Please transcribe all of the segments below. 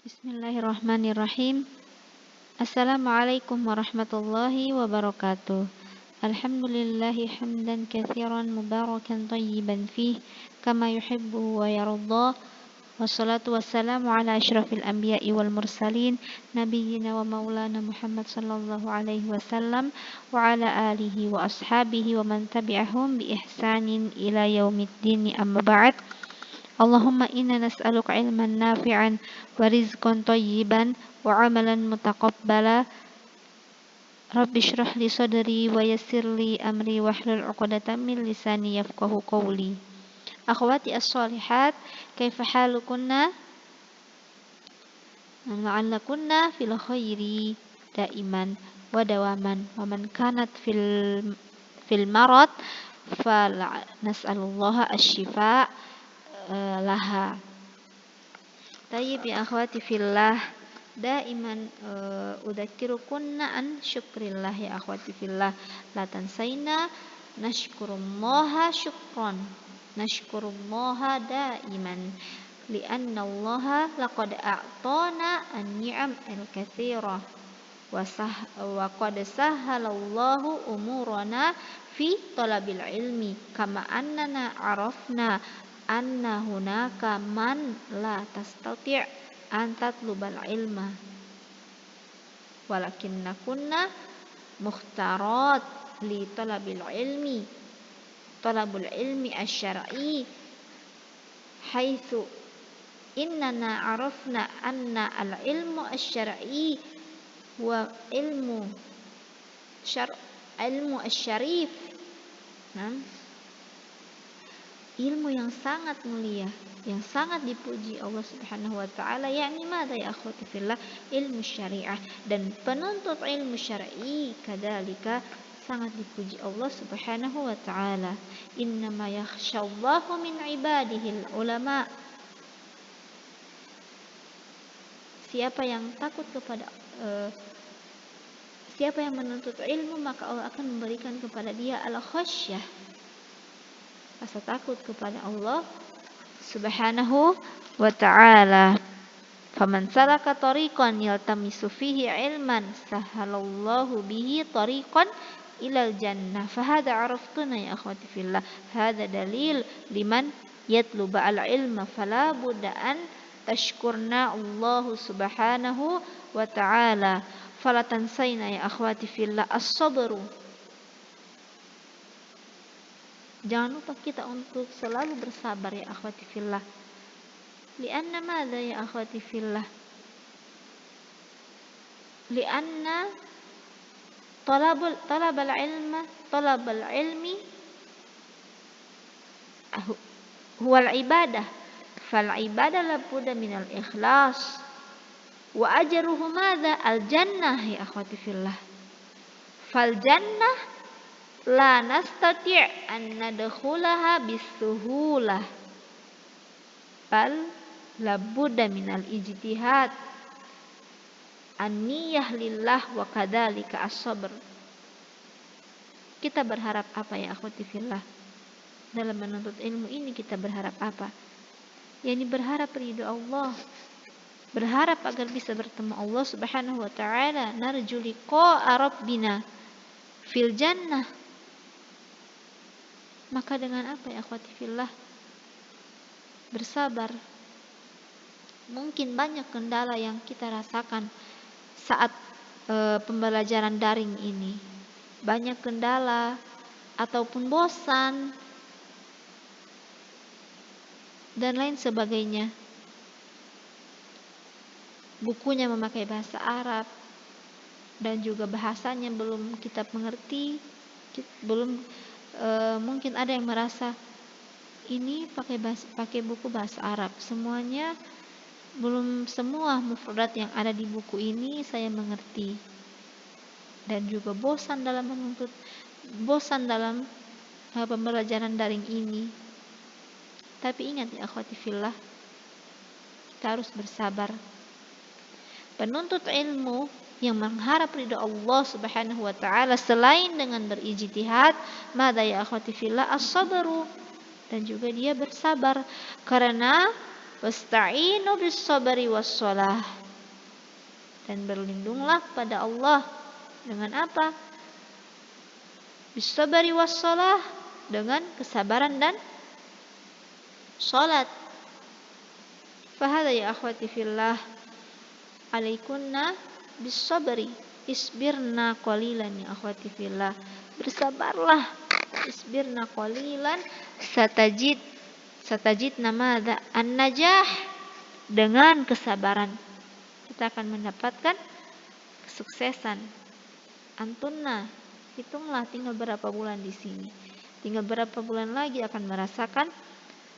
Bismillahirrahmanirrahim. Assalamualaikum warahmatullahi wabarakatuh. Alhamdulillahi hamdan katsiran mubarakan tayyiban fih kama yuhibbu wa yarda. Wassalatu wassalamu ala asyrafil anbiya'i wal mursalin nabiyyina wa maulana Muhammad sallallahu alaihi wasallam wa ala alihi wa ashabihi wa man tabi'ahum bi ihsanin ila yaumiddin, amma ba'd. Allahumma inna nas'aluka ilman nafi'an wa rizqan tayyiban wa amalan mutaqabbala. Rabbi shrah li sadri wa yassir li amri wahlul 'uqdatam min lisani yafqahu qawli. Akhwati as-shalihat, kaifa halukunna? La'allakunna fil khairi daiman wa dawaman wa man kanat fil marad fa nas'alullaha asy-syifa laha. Tayyib ya akhwati fillah, daiman udzakirukunna an syukrillah ya akhwati fillah. La tansaina nashkurullaha syukran, nashkurullaha daiman li'anna allaha laqad a'tana an-ni'am al-katsira wa qad sahhalallahu umurana fi talabil ilmi kama annana arafna anna hunaka man la tastati' an tatlubal ilma walakinna kunna mukhtarat li talabul ilmi asy-syar'i haitsu innana arafna anna al-ilmu asy-syar'i wa ilmu asy-syarif, ilmu yang sangat mulia, yang sangat dipuji Allah Subhanahu wa taala, yakni mada ya akhwati fillah, ilmu syariah. Dan penuntut ilmu syar'i kadzalika sangat dipuji Allah Subhanahu wa taala. Innama yakhshallahu min ibadihil ulama. Siapa yang takut kepada siapa yang menuntut ilmu, maka Allah akan memberikan kepada dia al-khasyah, rasa takut kepada Allah Subhanahu wa ta'ala. Faman salaka tariqan yaltamisu fihi ilman sahhalallahu bihi tariqan ilal jannah. Fahada araftuna ya akhwati fillah. Hada dalil liman yatluba al-ilma fala budda an tashkurna Allah Subhanahu wa ta'ala. Fala tansayna ya akhwati fillah as-sabru. Jangan lupa kita untuk selalu bersabar ya akhwati fillah. Lianna madza ya akhwati fillah? Lianna talabal ilmi huwa al-ibadah. Fal ibadah la budda min al-ikhlas. Wa ajruhu madza? Al-jannah ya akhwati fillah. Fal jannah la nastati' an nadkhulaha bisuhulah bal labudda minal ijtihad an-niyah lillah wa kadzalika as-sabr. Kita berharap apa ya akhwati fillah? Dalam menuntut ilmu ini kita berharap apa? Yani berharap ridho Allah, berharap agar bisa bertemu Allah Subhanahu wa taala. Narju liqa'a rabbina fil jannah. Maka dengan apa ya akhwati fillah? Bersabar. Mungkin banyak kendala yang kita rasakan saat pembelajaran daring ini. Banyak kendala ataupun bosan dan lain sebagainya. Bukunya memakai bahasa Arab dan juga bahasanya belum kita mengerti, mungkin ada yang merasa ini pakai buku bahasa Arab, semuanya belum, semua mufradat yang ada di buku ini saya mengerti, dan juga bosan dalam pembelajaran daring ini. Tapi ingat ya akhwati fillah, kita harus bersabar. Penuntut ilmu yang mengharap ridha Allah Subhanahu wa taala selain dengan berijtihad, mada ya akhwati fillah, as-sabru, dan juga dia bersabar. Karena Wasta'inu bis sabri was shalah. Dan berlindunglah kepada Allah dengan apa? Bis sabri was shalah, dengan kesabaran dan salat. Fahada ya akhwati fillah, alaikunna bis sabri, isbirna qalilan ya akhwati fillah. Bersabarlah, isbirna qalilan, satajidna madza an-najah. Dengan kesabaran kita akan mendapatkan kesuksesan. Antunna, hitunglah tinggal berapa bulan di sini. Tinggal berapa bulan lagi akan merasakan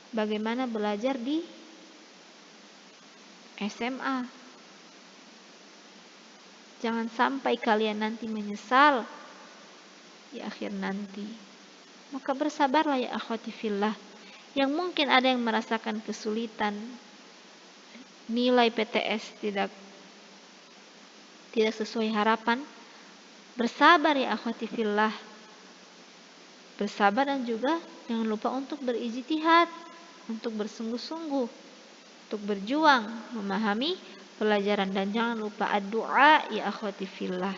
bagaimana belajar di SMA. Jangan sampai kalian nanti menyesal di akhir nanti. Maka bersabarlah ya akhwati fillah. Yang mungkin ada yang merasakan kesulitan, nilai PTS tidak sesuai harapan. Bersabar ya akhwati fillah. Bersabar dan juga jangan lupa untuk berijtihad, untuk bersungguh-sungguh, untuk berjuang memahami pelajaran, dan jangan lupa ad-du'a ya akhwati fillah.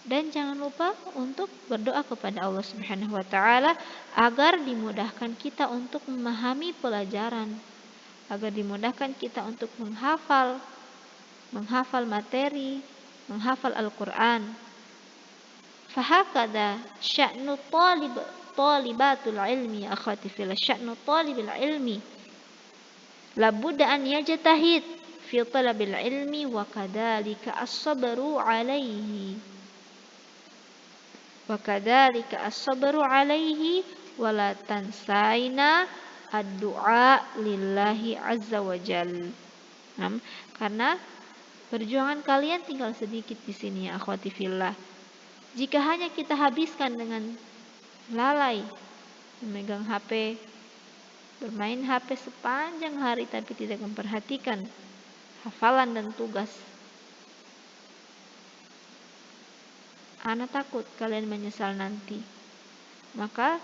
Dan jangan lupa untuk berdoa kepada Allah Subhanahu wa taala agar dimudahkan kita untuk memahami pelajaran, agar dimudahkan kita untuk menghafal materi, menghafal Al-Qur'an. Fahakadha sya'nu talibatul ilmi ya akhwati fillah, sya'nu talibil ilmi labudda an yajtahid fi talabil ilmi wa kadzalika as-sabru alaihi wa la tansaina ad-du'a lillahi azza wa jalla. Karena perjuangan kalian tinggal sedikit di sini ya akhwati fillah. Jika hanya kita habiskan dengan lalai memegang HP, bermain HP sepanjang hari tapi tidak memperhatikan hafalan dan tugas, ana takut kalian menyesal nanti. Maka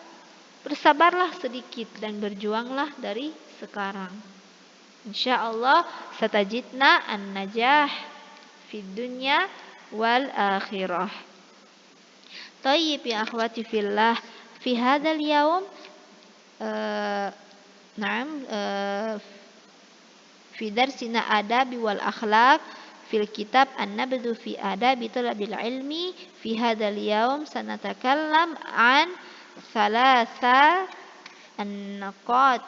bersabarlah sedikit dan berjuanglah dari sekarang. Insyaallah satajidna an-najah fid dunya wal akhirah. Tayyib ya akhwati fillah, fi hadzal yaum fi darsina adabi wal akhlaq fil kitab an-nabdhu fi adabi talabil ilmi. Fi hadzal yaum sanatakallam an thalatha an-naqat.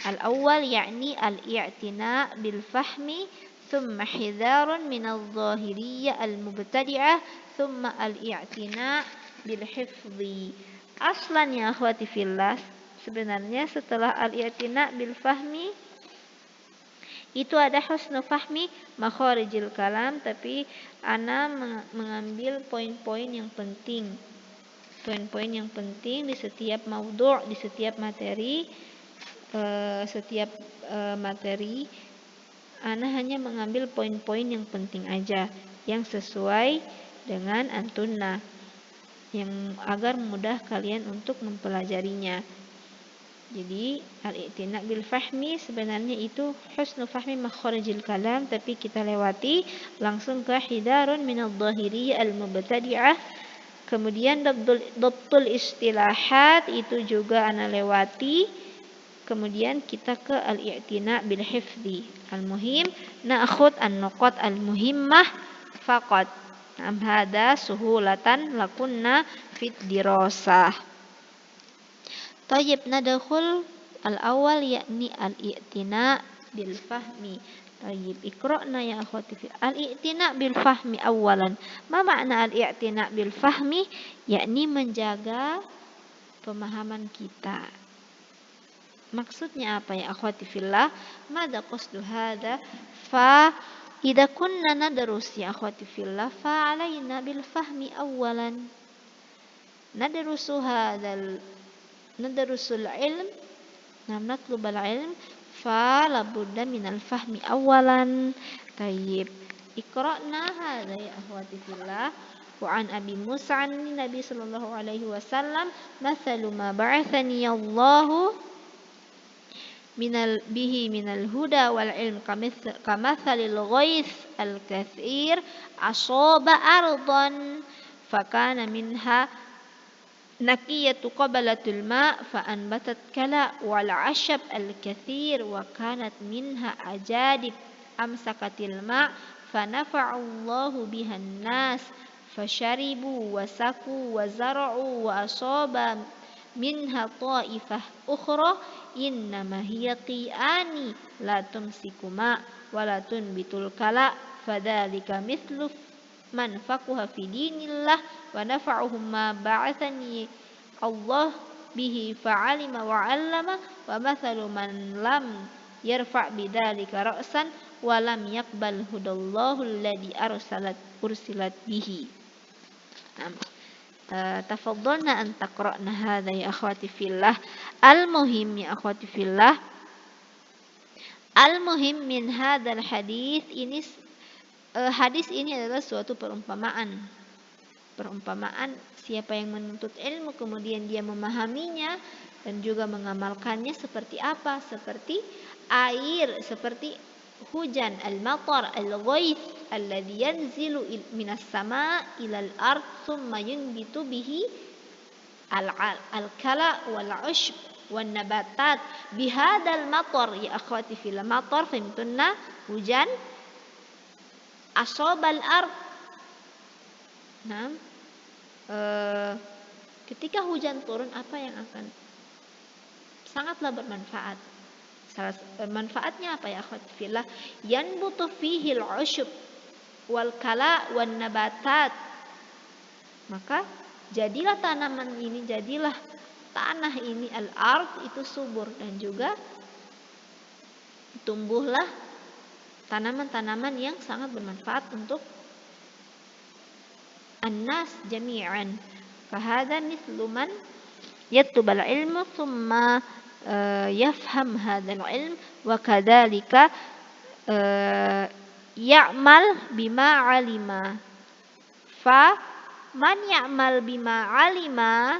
Al-awwal yani al-i'tina bil fahmi, thumma hidharun min al-zahiriyyah al-mubtadi'ah, thumma al-i'tina bil hifdhi. Aslan ya akhwati fillah, sebenarnya setelah al-i'tina bil fahmi itu ada husnu fahmi makharijil kalam, tapi ana mengambil poin-poin yang penting. Poin-poin yang penting di setiap maudhu', di setiap materi, materi ana hanya mengambil poin-poin yang penting aja, yang sesuai dengan antunna, yang agar mudah kalian untuk mempelajarinya. Jadi al-i'tina bil fahmi sebenarnya itu husnu fahmi makharijil kalam, tapi kita lewati langsung ke hidarun minadh dhahiriyyah al-mubtadi'ah. Kemudian dhabtul istilahat itu juga ana lewati. Kemudian kita ke al-i'tina bil hifdhi. Al-muhim na'khud an-nuqat al-muhimmah faqat. Am hada suhulatan lakunna fit dirasah. Tayyib, nadkhul al-awwal yakni al-i'tina bil fahmi. Tayyib, iqra'na ya akhwati fi al-i'tina bil fahmi awalan. Ma makna al-i'tina bil fahmi? Yakni menjaga pemahaman kita. Maksudnya apa ya akhwati fillah? Mada qasdu hada? Fa idza kunna nadrus ya akhwati fillah fa alaina bil fahmi awalan. Nadrusul ilm, natlub al ilm, fa labudda min al fahmi awalan. Tayyib, iqra'na hada ya akhwati fillah. Wa an Abi Musa an Nabi sallallahu alaihi wasallam, mathalu ma ba'athani Allahu minal huda wal ilm kamathalil ghais al kathir asaba ardan fakana minha نقية قبلة الماء فأنبتت كلا والعشب الكثير وكانت منها أجادب أمسكت الماء فنفع الله بها الناس فشربوا وسقوا وزرعوا وأصاب منها طائفة أخرى إنما هي قيآن لا تمسك ماء ولا تنبت الكلا فذلك مثل من فقه في دين الله ونفعهم ما بعثني الله به فعلم وعلم ومثل من لم يرفع بذلك رأسا ولم يقبل هدى الله الذي أرسلت به. تفضلنا أن تقرأنا هذا يا أخواتي في الله. المهم يا أخواتي في الله, المهم من هذا الحديث ini hadis ini adalah suatu perumpamaan siapa yang menuntut ilmu kemudian dia memahaminya dan juga mengamalkannya seperti apa, seperti air, seperti hujan, al-matar, al-ghaith alladhi yanzilu minas sama' ilal ard thumma yunbitu bihi al-kala wal-ushb wan nabatat bihadal matar ya akhwati fil matar fahimtunna hujan asobal ard. Nah, ketika hujan turun apa yang akan sangatlah bermanfaat. Manfaatnya apa ya akhwati fillah? Yanbutu fihi al-ushb wal kala wan nabatat. Maka jadilah tanaman ini, jadilah tanah ini al-ard itu subur dan juga tumbuhlah tanaman-tanaman yang sangat bermanfaat untuk annas jami'an. Fahadha mithlu man yatlub al-ilmu thumma yafham hadzal ilm wa kadzalika ya'mal bima 'alima. Fa man ya'mal bima 'alima,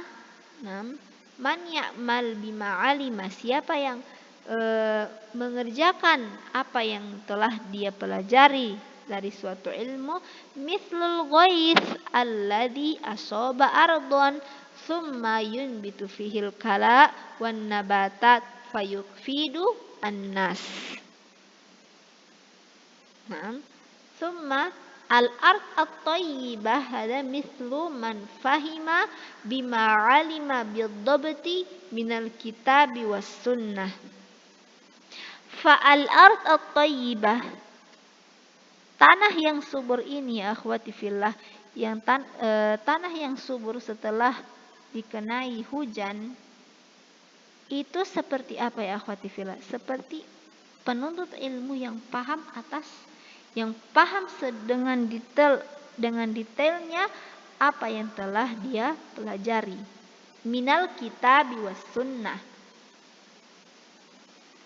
man ya'mal bima 'alima, siapa yang mengerjakan apa yang telah dia pelajari dari suatu ilmu, mithlul ghais alladhi asaba ardhan thumma yunbitu fihil kala wan nabatat fayufidu annas. Thumma al-ard at-tayyibah hada mithlu man fahima bima 'alima bid-dabti minal kitabi was sunnah. Fa'al-ard at-tayyibah, tanah yang subur ini ya akhwati fillah, yang tanah yang subur setelah dikenai hujan itu seperti apa ya akhwati fillah? Seperti penuntut ilmu yang paham dengan detailnya apa yang telah dia pelajari. Minal kitabi was sunnah.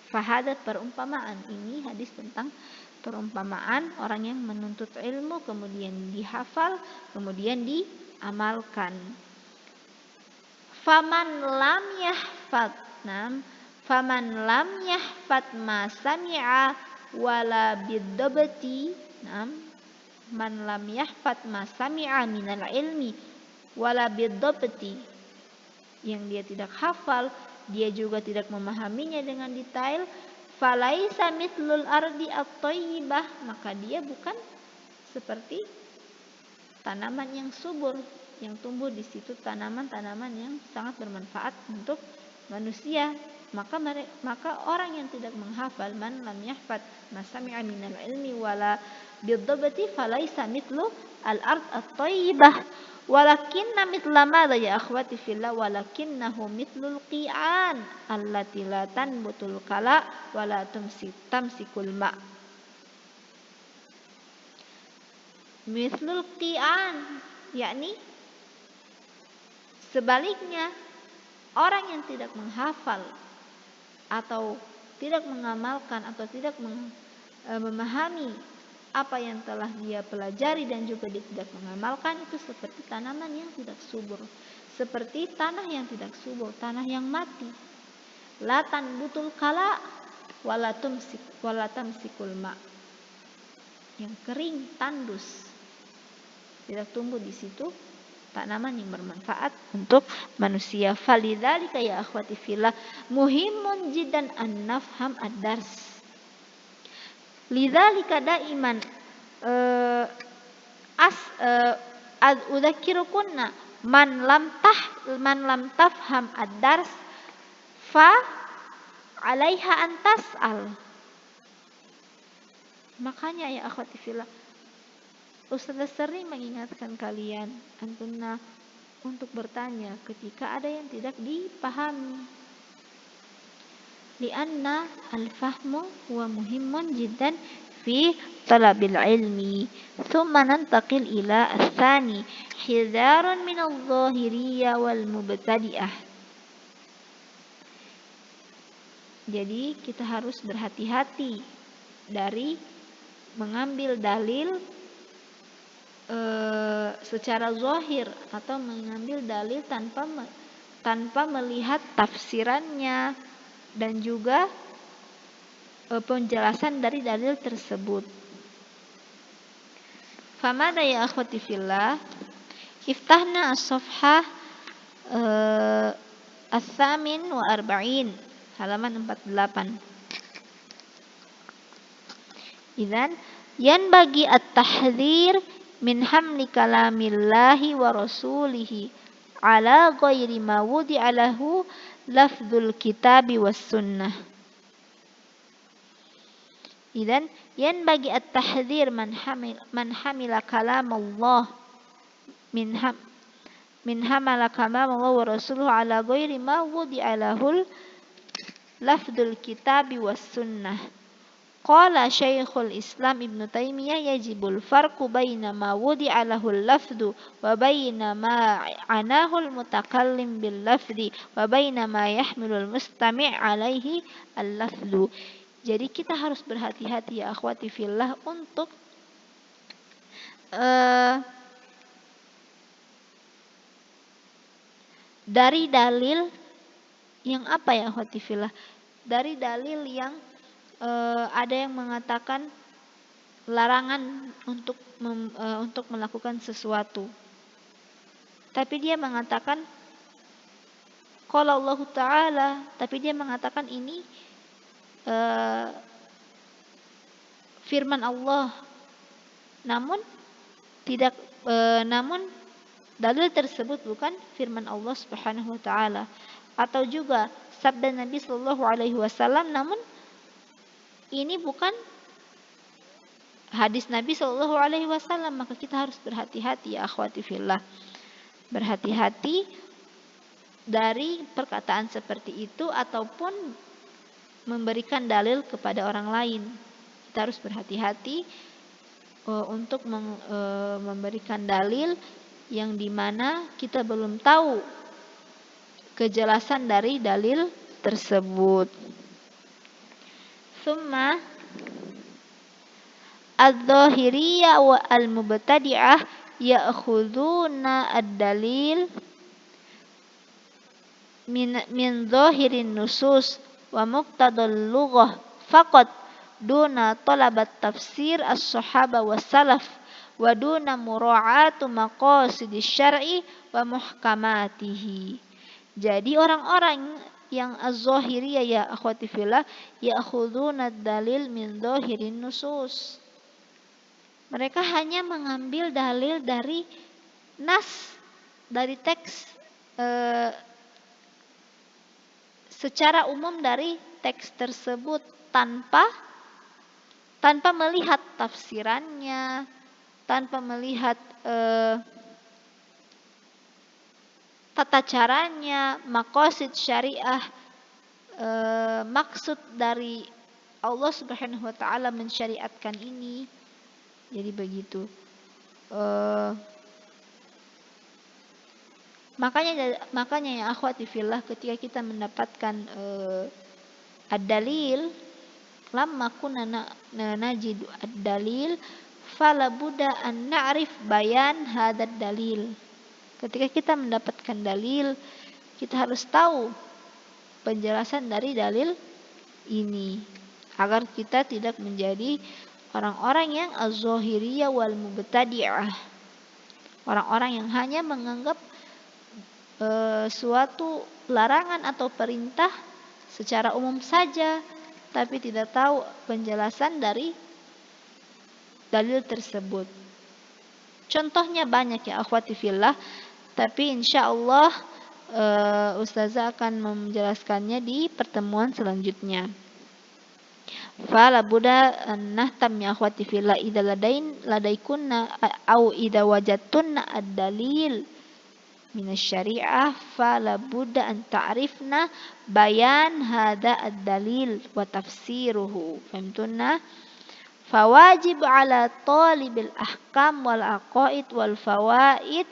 Fahadat perumpamaan, ini hadis tentang perumpamaan orang yang menuntut ilmu kemudian dihafal kemudian diamalkan. Faman lam yahfad ma sami'a wala bid-dabti, man lam yahfad ma sami'a minal ilmi wala bid-dabti, yang dia tidak hafal, dia juga tidak memahaminya dengan detail, falaisa mithlul ardi at-tayyibah, maka dia bukan seperti tanaman yang subur, yang tumbuh di situ tanaman-tanaman yang sangat bermanfaat untuk manusia. Maka orang yang tidak menghafal, man lam yahfad ma sami'a minal ilmi wala bid-dabti falaisa mithlu al-ard at-tayyibah. Walakinna mithla madza ya akhwati fillah, walakinnahu mithlul qi'an allati la tanbutul kala wala tamsikul ma. Mithlul qi'an, yakni sebaliknya, orang yang tidak menghafal atau tidak mengamalkan atau tidak memahami apa yang telah dia pelajari dan juga dia tidak mengamalkan, itu seperti tanaman yang tidak subur, seperti tanah yang tidak subur, tanah yang mati. La tanbutul kala, wala tamsikul ma, yang kering, tandus, tidak tumbuh di situ tanaman yang bermanfaat untuk manusia. Falidzalika ya akhwati fillah muhimun jiddan an nafham ad-dars. Lidzalika daiman udzakirukunna man lam tafham ad-dars fa 'alaiha an tas'al. Makanya ya akhwati fillah, Ustazah sering mengingatkan kalian antunna untuk bertanya ketika ada yang tidak dipahami. Lianna al-fahmu huwa muhimmun jiddan fi talabil ilmi. Thumma nantaqil ila al-thani hidharun min al-zahiriyah wal mubtadi'ah. Jadi kita harus berhati-hati dari mengambil dalil secara zahir atau mengambil dalil tanpa melihat tafsirannya dan juga penjelasan dari dalil tersebut. Famada ya akhwati fillah, iftahna as-safhah as-samin wa arba'in, halaman 48. Idzan yanbaghi at-tahdhir min hamli kalamillahi wa rasulihi ala ghairi ma wudi'a lahu lafdzul kitabi was sunnah. Idzan yanbaghi at-tahdhir man hamila kalam Allah min hamala kalam Allah wa rasuluhu ala ghairi ma wudi'a lahu lafdzul kitabi was sunnah. Qala Syekhul Islam Ibnu Taimiyah yajibul farqu baina ma wudi'a lahul lafdu wa baina ma anahul mutakallim bil lafdi wa baina ma yahmilul mustami' alaihi al lafdu. Jadi kita harus berhati-hati ya akhwati fillah untuk dari dalil yang apa ya akhwati fillah? Dari dalil yang ada yang mengatakan larangan untuk melakukan sesuatu, tapi dia mengatakan qala Allah Ta'ala, tapi dia mengatakan ini firman Allah, namun dalil tersebut bukan firman Allah Subhanahu wa taala, atau juga sabda Nabi sallallahu alaihi wasallam namun ini bukan hadis Nabi sallallahu alaihi wasallam. Maka kita harus berhati-hati ya akhwati fillah. Berhati-hati dari perkataan seperti itu ataupun memberikan dalil kepada orang lain. Kita harus berhati-hati untuk memberikan dalil yang dimana kita belum tahu kejelasan dari dalil tersebut. Thumma adz-dzahiriyah wa al-mubtadi'ah ya'khuduna ad-dalil min zahirin nusus wa muqtadal lughah faqat duna talabat tafsir as-sahaba was salaf wa duna mura'atu maqasidis syar'i wa muhkamatihi. Jadi orang-orang yang az-zahiriyah ya akhwati fillah ya'khuduna ad-dalil min zahirin nusus. Mereka hanya mengambil dalil dari nas, dari teks secara umum dari teks tersebut tanpa melihat tafsirannya, tanpa melihat tata caranya, maqasid syariah, maksud dari Allah Subhanahu wa taala mensyariatkan ini. Jadi begitu. Makanya ya akhwati fillah, ketika kita mendapatkan ad-dalil, lamma kunna najidu ad-dalil fala budda an na'rif bayan hadad dalil. Ketika kita mendapatkan dalil, kita harus tahu penjelasan dari dalil ini. agar kita tidak menjadi orang-orang yang az-zahiriyah wal mubtadi'ah, orang-orang yang hanya menganggap suatu larangan atau perintah secara umum saja, tapi tidak tahu penjelasan dari dalil tersebut. Contohnya banyak ya akhwati fillah, tapi insya Allah Ustazah akan menjelaskannya di pertemuan selanjutnya. Fala buddha nahtam ya akhwati fillah idza ladaikunna au idza wajadtunna ad-dalil min asy-syari'ah fala buddha an ta'rifna bayan hada ad-dalil wa tafsiruhu. Fahimtunna? Fawajib ala talibil ahkam wal aqaid wal fawaid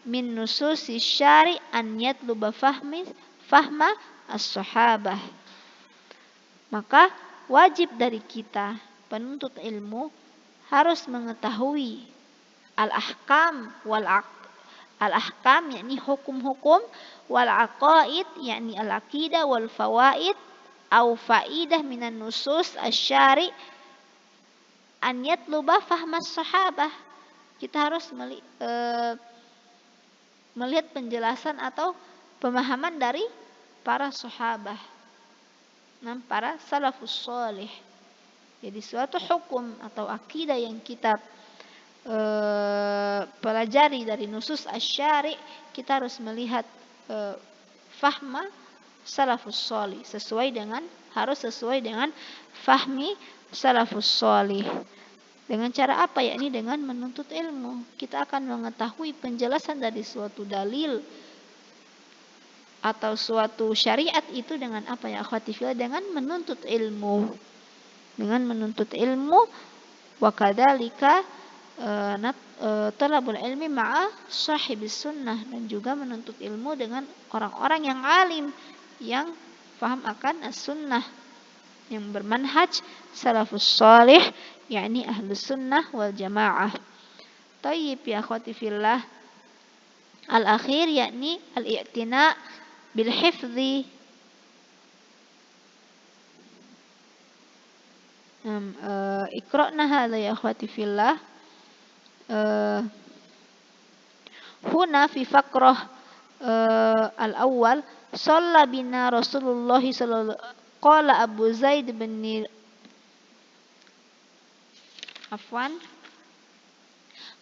min nususi syari' an yatluba fahma as-sahabah. Maka wajib dari kita penuntut ilmu harus mengetahui al-ahkam al-ahkam yakni hukum-hukum, wal aqaid yakni al-aqidah, wal fawaid au faidah minan nusus asy-syari' an yatluba fahmas sahabah. Kita harus melihat penjelasan atau pemahaman dari para sahabah, para salafus salih. Jadi suatu hukum atau akidah yang kita pelajari dari nusus asy-syari', kita harus melihat fahma salafus salih, harus sesuai dengan fahmi salafus salih. Dengan cara apa? Yakni dengan menuntut ilmu. Kita akan mengetahui penjelasan dari suatu dalil atau suatu syariat itu dengan apa ya akhwati fillah? Dengan menuntut ilmu. Dengan menuntut ilmu, wa kadzalika talabul ilmi ma'a sahibis sunnah, dan juga menuntut ilmu dengan orang-orang yang alim yang faham akan as-sunnah, yang bermanhaj salafus salih, yakni ahlus sunnah wal jamaah. Tayyib ya akhwati fillah, al-akhir yakni al-i'tina bil hifzi. Iqra'na hadha ya akhwati fillah. Huna fi faqrah al-awwal shalla bina Rasulullah sallallahu qala Abu Zaid bin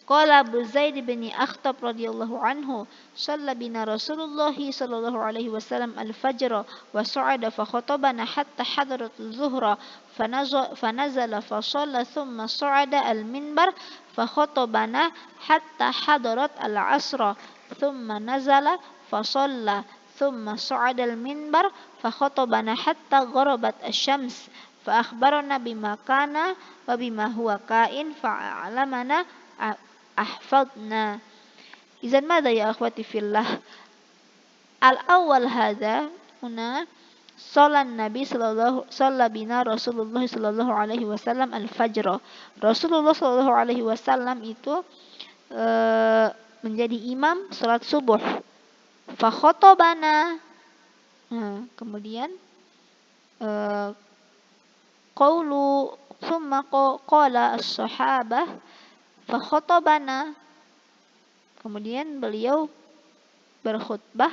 Qala Abu Zaid bin Akhtab radhiyallahu anhu shalla bina Rasulullah sallallahu alaihi wasallam al-fajr wa su'ada fa khatabana hatta hadarat az-zuhra fanazala fa shalla thumma su'ada al-minbar fa khatabana hatta hadarat al-'asra thumma nazala fa shalla thumma su'ada al-minbar fa khatabana hatta gharabat asy-syams fa akhbarana bima kana wa bima huwa kain fa 'alamana ahfadna. Izan mada ya akhwati fillah? Al-awwal hadza huna shalla bina Rasulullah sallallahu alaihi wasallam al-fajr. Rasulullah sallallahu alaihi wasallam itu menjadi imam salat subuh. Fa khatabana. Kemudian qawlu thumma qala as-sahabah fa khatabana. Kemudian beliau berkhutbah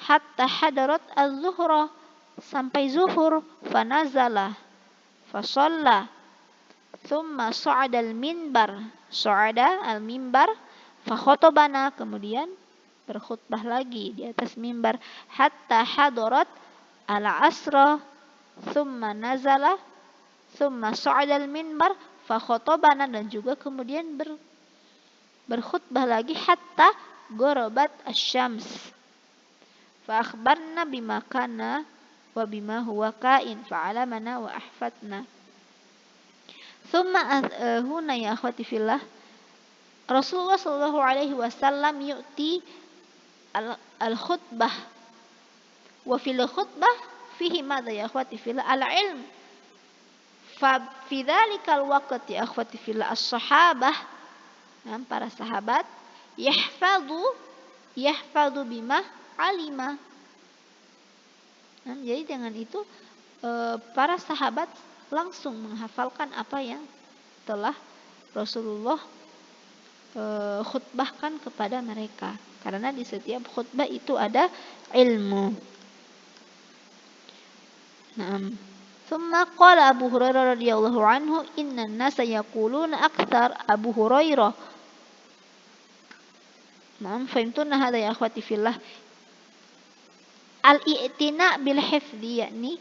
hatta hadarat az-zuhra, sampai zuhur, fa nazala fa shalla thumma su'ada al-minbar, su'ada al-minbar fa khatabana, kemudian berkhutbah lagi di atas mimbar hatta hadarat al-asra thumma nazala thumma su'ada al-minbar fa khatabana, dan juga kemudian berkhutbah lagi hatta gharabat asy-syams fa akhbarna bima kana wa bima huwa kain fa 'alamana wa ahfadna. Thumma huna ya akhwati fillah, Rasulullah sallallahu alaihi wasallam yu'ti al-khutbah wa fil khutbah fihi madza ya akhwati fillah? Al-ilm. Fa fi dzalikal waqti ya akhwati fillah as-sahabah, para sahabat, yahfadu bima alima. Jadi dengan itu para sahabat langsung menghafalkan apa yang telah Rasulullah khutbahkan kepada mereka, karena di setiap khutbah itu ada ilmu. Naam. Thumma qala Abu Hurairah radhiyallahu anhu, inna an-nasa yaquluna akthar Abu Hurairah. Naam, fahimtuna hadha ya akhwati fillah. Al-i'tina bil hifdhi, yakni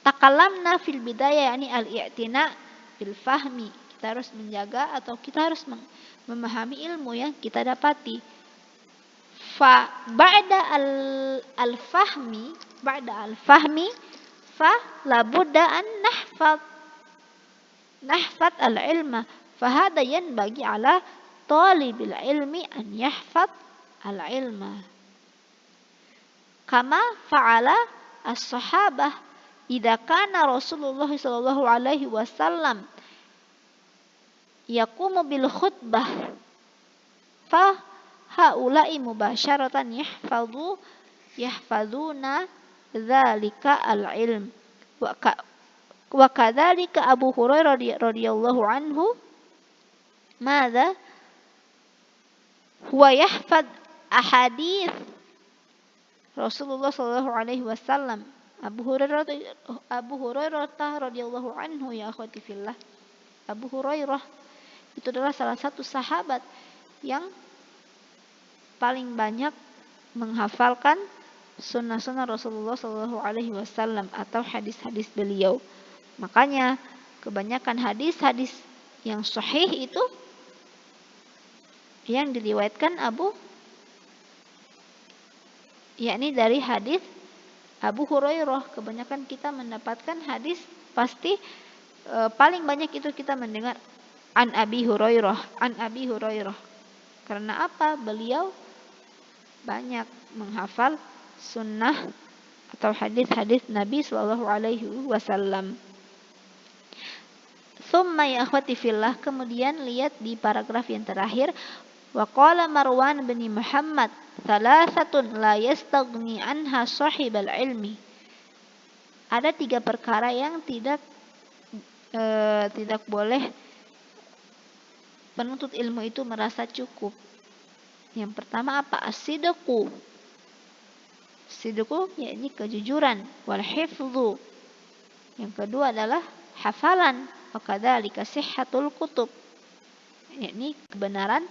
takalamna fil bidayah, yakni al-i'tina bil fahmi. Kita harus menjaga atau kita harus memahami ilmu yang kita dapati. Fa ba'da al-fahmi, fa labudda an nahfad al-ilma. Fahada yanbaghi ala talibil ilmi an yahfad al-ilma. Kama fa'ala as-sahabah idza kana Rasulullah sallallahu alaihi wasallam yaqumu bil khutbah fa haula'i mubasyaratan yahfaduna dzalika al-ilm wa kadzalika Abu Hurairah radhiyallahu anhu madza huwa yahfad ahadits Rasulullah sallallahu alaihi wasallam. Abu Hurairah radhiyallahu anhu ya akhwati fillah. Abu Hurairah itu adalah salah satu sahabat yang paling banyak menghafalkan sunnah-sunnah Rasulullah sallallahu alaihi wasallam atau hadis-hadis beliau. Makanya kebanyakan hadis-hadis yang sahih itu yang diriwayatkan yakni dari hadis Abu Hurairah. Kebanyakan kita mendapatkan hadis pasti paling banyak itu kita mendengar an Abi Hurairah. Karena apa? Beliau banyak menghafal sunnah atau hadis-hadis Nabi sallallahu alaihi wasallam. Tsumma ya akhwati fillah, kemudian lihat di paragraf yang terakhir, wa qala Marwan bin Muhammad thalathatun la yastaghni anha sahibal ilmi. Ada 3 perkara yang tidak boleh penuntut ilmu itu merasa cukup. Yang pertama apa? As-sidqu. Sidqu yakni kejujuran, wal hifdzu. Yang kedua adalah hafalan, wa kadzalika sihhatul kutub. Yakni kebenaran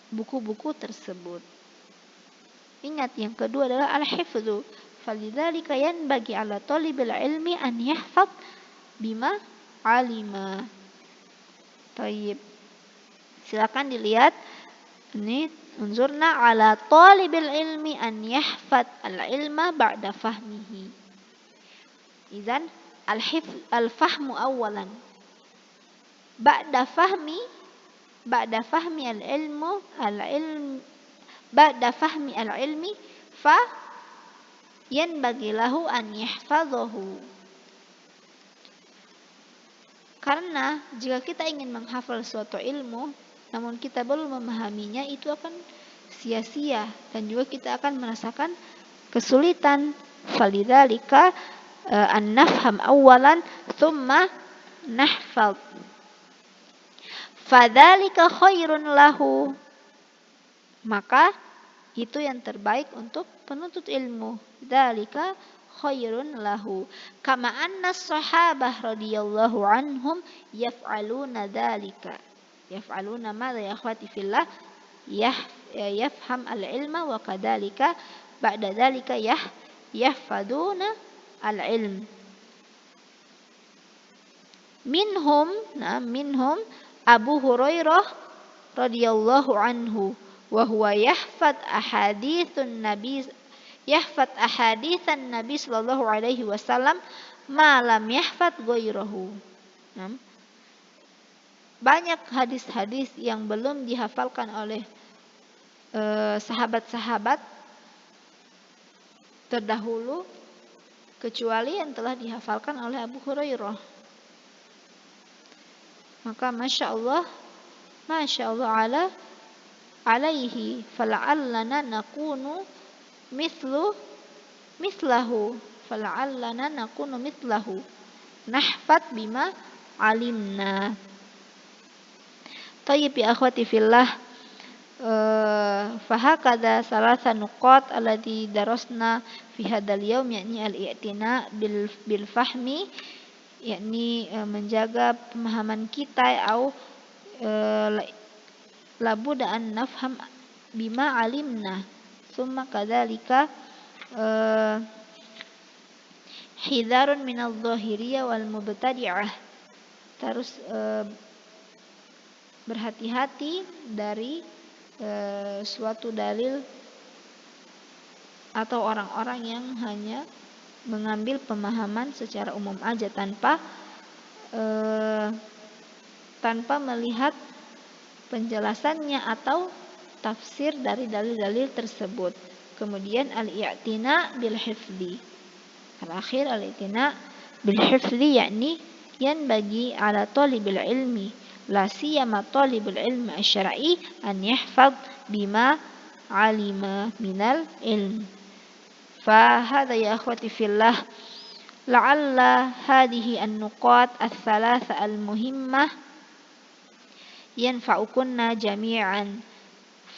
buku-buku tersebut. Ingat, yang kedua adalah al-hifdzu. Falidzalika yanbaghi 'ala talibil ilmi an yahfaz bima 'alima. Tayyib. Silakan dilihat ini, unzurna 'ala talibil ilmi an yahfaz al-ilma ba'da fahmihi. Idzan al-fahmu awalan. Ba'da fahmi al-ilmi fa yanbaghi lahu an yahfazahu. Karena jika kita ingin menghafal suatu ilmu namun kita belum memahaminya, itu akan sia-sia dan juga kita akan merasakan kesulitan. Falidzalika an nafham awalan thumma nahfaz. Fadzalika khairun lahu. Maka itu yang terbaik untuk penuntut ilmu. Dzalika khairun lahu. Kama anna sahabah radhiyallahu anhum yaf'aluna dzalika. Yaf'aluna madza ya akhwati fillah? Yafham al-ilma wa kadzalika ba'da dzalika yahfaduna al-ilm. Minhum Abu Hurairah radhiyallahu anhu wa huwa yahfad ahaditsan Nabi sallallahu alaihi wasallam ma lam yahfad ghairahu. Banyak hadis-hadis yang belum dihafalkan oleh sahabat-sahabat terdahulu kecuali yang telah dihafalkan oleh Abu Hurairah. Maka Masya Allah alaihi fala'allana nakunu mithlu mislahu fala'allana nakunu mislahu nahfad bima alimna. Tayyib ya akhwati fillah, fahakadha salasa nuqat allati darasna fi hadzal yaum, yakni al-i'tina bil fahmi, yakni menjaga pemahaman kita, atau labudda an nafham bima alimna, summa kadzalika hidharun minadh dhahiriyah wal mubtadi'ah, terus berhati-hati dari suatu dalil atau orang-orang yang hanya mengambil pemahaman secara umum aja tanpa melihat penjelasannya atau tafsir dari dalil-dalil tersebut. Kemudian al-i'tina bil hifdzi. Terakhir al-i'tina bil hifdzi, yakni yanbaghi ala talibil ilmi la siyama talibul ilmi asy-syar'i an yahfaz bima alima minal ilm. Fa hadha ya akhwati fillah la'alla hadhihi an-nuqat ats-tsalatsa al-muhimmah yanfa'ukunna jami'an.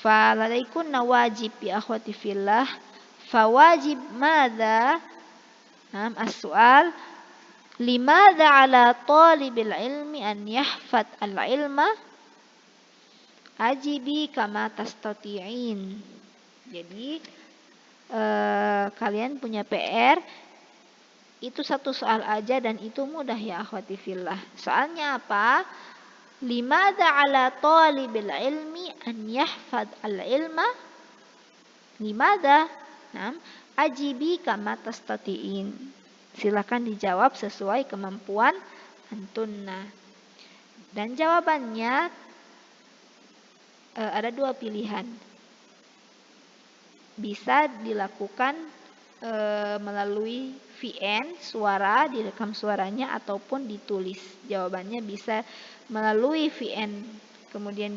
Fa ladaikunna wajib ya akhwati fillah. Fa wajib madza? As-su'al, limadza 'ala talibil ilmi an yahfaz al-ilma? Ajibi kama tastati'in. Jadi kalian punya PR, itu satu soal aja dan itu mudah ya akhwati fillah. Soalnya apa? Limadza 'ala talibil ilmi an yahfaz al-ilma? Limadza? Ajibi kama tastati'in. Silakan dijawab sesuai kemampuan antunna. Dan jawabannya ada dua pilihan. Bisa dilakukan melalui VN suara, direkam suaranya ataupun ditulis. Jawabannya bisa melalui VN, kemudian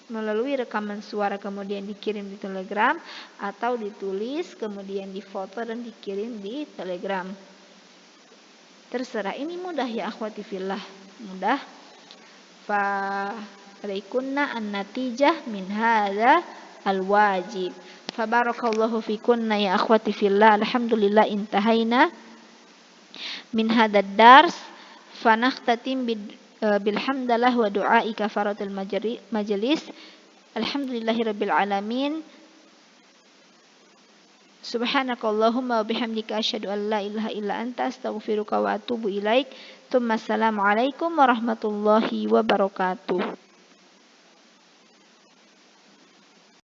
melalui rekaman suara kemudian dikirim di Telegram, atau ditulis kemudian difoto dan dikirim di Telegram. Terserah, ini mudah ya akhwati fillah, mudah. Fa alaikunna an-natijah min hadza al-wajib. Fa barakallahu fikunna ya akhwati fillah. Alhamdulillah intahaina min hadzal dars. Fa nakhtatim bilhamdalillah wa du'ai kafaratul majlis. Alhamdulillahirabbil alamin. Subhanakallahumma wa bihamdika asyhadu an la ilaha illa anta astaghfiruka wa atubu ilaik. Assalamualaikum warahmatullahi wabarakatuh.